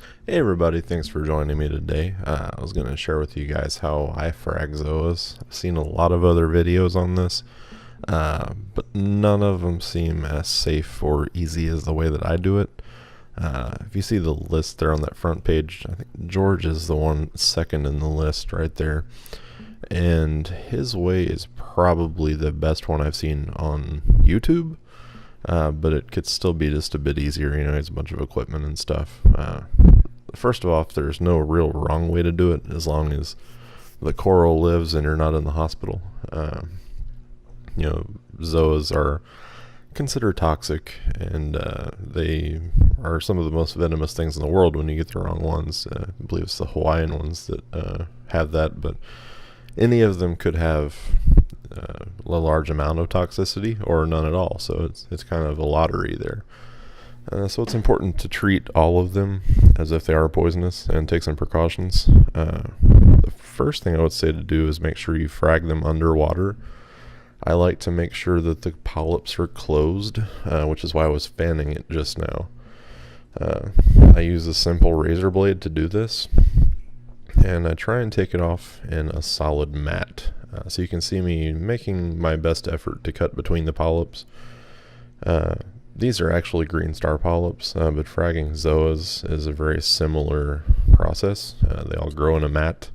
Hey everybody, thanks for joining me today. I was going to share with you guys how I frag zoas. I've seen a lot of other videos on this, but none of them seem as safe or easy as the way that I do it. If you see the list there on that front page, I think George is the one second in the list right there. And his way is probably the best one I've seen on YouTube. But it could still be just a bit easier, he has a bunch of equipment and stuff. First of all, there's no real wrong way to do it as long as the coral lives and you're not in the hospital. Zoas are considered toxic, and they are some of the most venomous things in the world when you get the wrong ones. I believe it's the Hawaiian ones that have that, but any of them could have a large amount of toxicity or none at all, so it's kind of a lottery there. So it's important to treat all of them as if they are poisonous and take some precautions. The first thing I would say to do is make sure you frag them underwater. I like to make sure that the polyps are closed, which is why I was fanning it just now. I use a simple razor blade to do this, and I try and take it off in a solid mat. So you can see me making my best effort to cut between the polyps. These are actually green star polyps, but fragging zoas is a very similar process. They all grow in a mat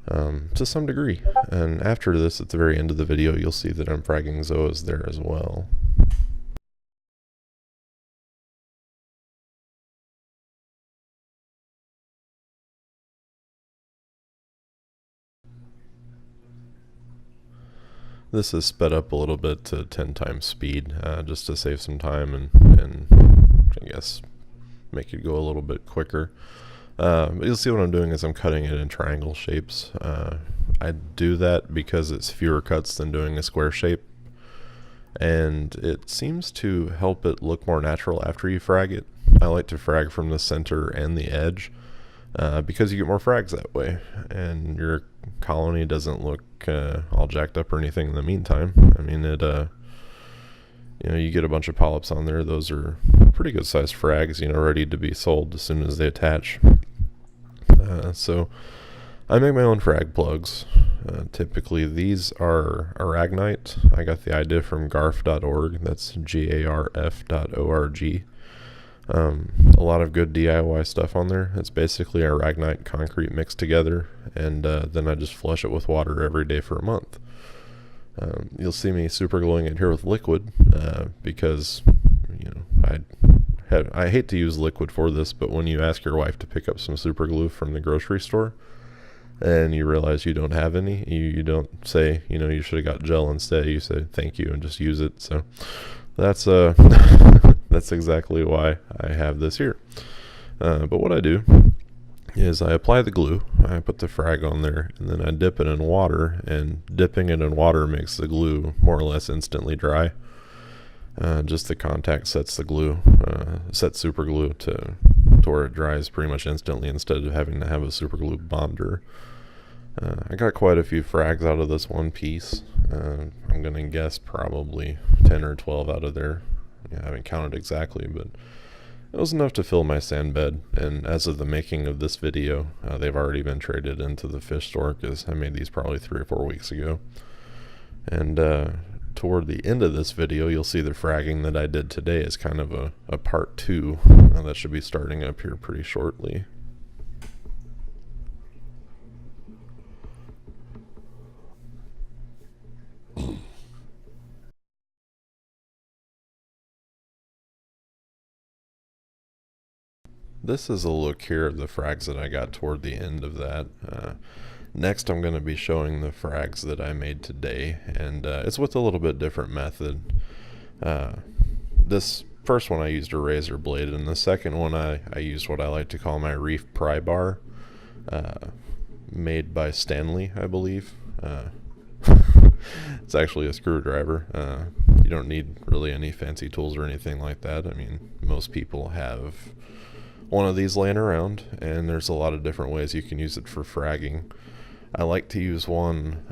to some degree. And after this, at the very end of the video, you'll see that I'm fragging zoas there as well. This is sped up a little bit to 10 times speed, just to save some time and I guess make it go a little bit quicker. But you'll see what I'm doing is I'm cutting it in triangle shapes. I do that because it's fewer cuts than doing a square shape, and it seems to help it look more natural after you frag it. I like to frag from the center and the edge, because you get more frags that way, and your colony doesn't look all jacked up or anything in the meantime. I mean, you get a bunch of polyps on there. Those are pretty good sized frags, ready to be sold as soon as they attach. So I make my own frag plugs. Typically these are aragonite. I got the idea from garf.org. That's garf.org. A lot of good DIY stuff on there. It's basically aragonite concrete mixed together, and then I just flush it with water every day for a month. You'll see me super gluing it here with liquid, because I hate to use liquid for this, but when you ask your wife to pick up some super glue from the grocery store and you realize you don't have any, you don't say, you should have got gel instead. You say thank you and just use it. So that's that's exactly why I have this here. But what I do is I apply the glue, I put the frag on there, and then I dip it in water, and dipping it in water makes the glue more or less instantly dry. Just the contact sets the glue, sets super glue to where it dries pretty much instantly instead of having to have a super glue bonder. I got quite a few frags out of this one piece. I'm going to guess probably 10 or 12 out of there. I haven't counted exactly, but it was enough to fill my sand bed. And as of the making of this video, they've already been traded into the fish store, because I made these probably 3 or 4 weeks ago. And toward the end of this video, you'll see the fragging that I did today is kind of a part 2 that should be starting up here pretty shortly. This is a look here of the frags that I got toward the end of that. Next, I'm going to be showing the frags that I made today, and it's with a little bit different method. This first one I used a razor blade, and the second one I used what I like to call my reef pry bar, made by Stanley, I believe. It's actually a screwdriver. You don't need really any fancy tools or anything like that. I mean, most people have one of these laying around, and there's a lot of different ways you can use it for fragging. I like to use one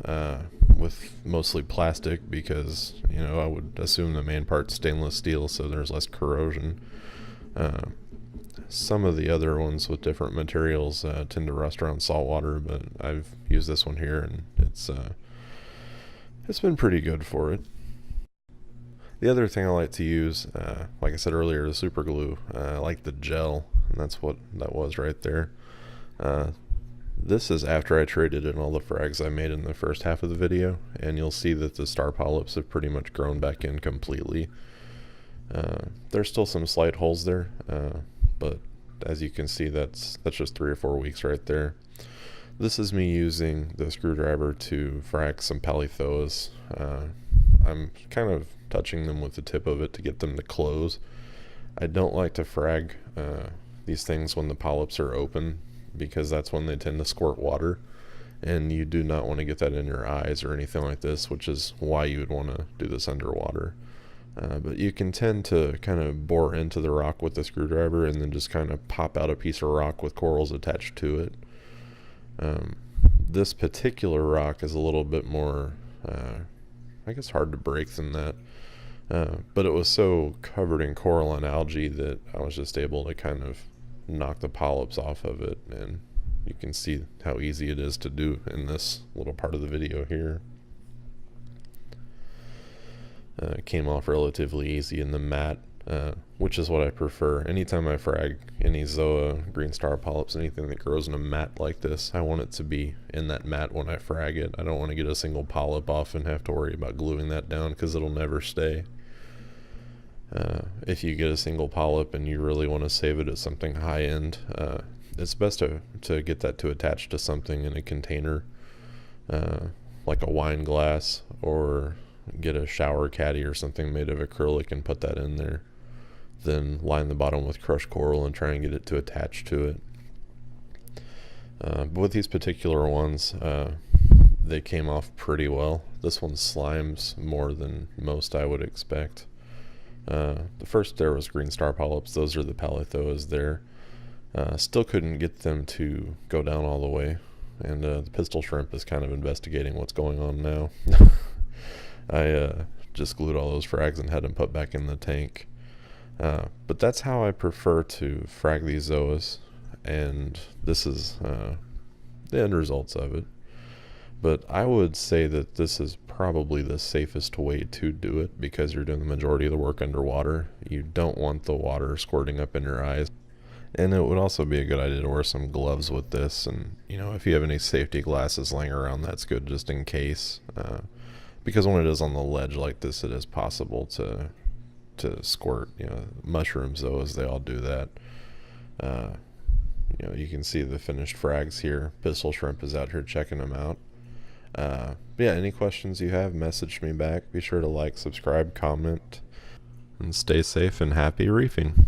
with mostly plastic because, I would assume the main part's stainless steel, so there's less corrosion. Some of the other ones with different materials tend to rust around salt water, but I've used this one here, and it's been pretty good for it. The other thing I like to use, like I said earlier, the super glue. I like the gel, and that's what that was right there. This is after I traded in all the frags I made in the first half of the video, and you'll see that the star polyps have pretty much grown back in completely. There's still some slight holes there, but as you can see, that's just 3 or 4 weeks right there. This is me using the screwdriver to frag some palys. I'm kind of touching them with the tip of it to get them to close. I don't like to frag these things when the polyps are open, because that's when they tend to squirt water, and you do not want to get that in your eyes or anything like this, which is why you would want to do this underwater. But you can tend to kind of bore into the rock with the screwdriver and then just kind of pop out a piece of rock with corals attached to it. This particular rock is a little bit more, I guess, hard to break than that. But it was so covered in coral and algae that I was just able to kind of knock the polyps off of it, and you can see how easy it is to do in this little part of the video here. It came off relatively easy in the mat, which is what I prefer. Anytime I frag any zoa, green star polyps, anything that grows in a mat like this, I want it to be in that mat when I frag it. I don't want to get a single polyp off and have to worry about gluing that down, because it'll never stay. If you get a single polyp and you really want to save it as something high-end, it's best to get that to attach to something in a container, like a wine glass, or get a shower caddy or something made of acrylic and put that in there. Then line the bottom with crushed coral and try and get it to attach to it. But with these particular ones, they came off pretty well. This one slimes more than most I would expect. The first there was green star polyps. Those are the palys there. Still couldn't get them to go down all the way, and the pistol shrimp is kind of investigating what's going on now. I just glued all those frags and had them put back in the tank. But that's how I prefer to frag these zoas, and this is the end results of it. But I would say that this is probably the safest way to do it, because you're doing the majority of the work underwater. You don't want the water squirting up in your eyes. And it would also be a good idea to wear some gloves with this, and if you have any safety glasses laying around, that's good just in case. Because when it is on the ledge like this, it is possible to squirt. Mushrooms, though, as they all do that. You can see the finished frags here. Pistol shrimp is out here checking them out. But yeah, any questions you have, message me back. Be sure to like, subscribe, comment, and stay safe and happy reefing.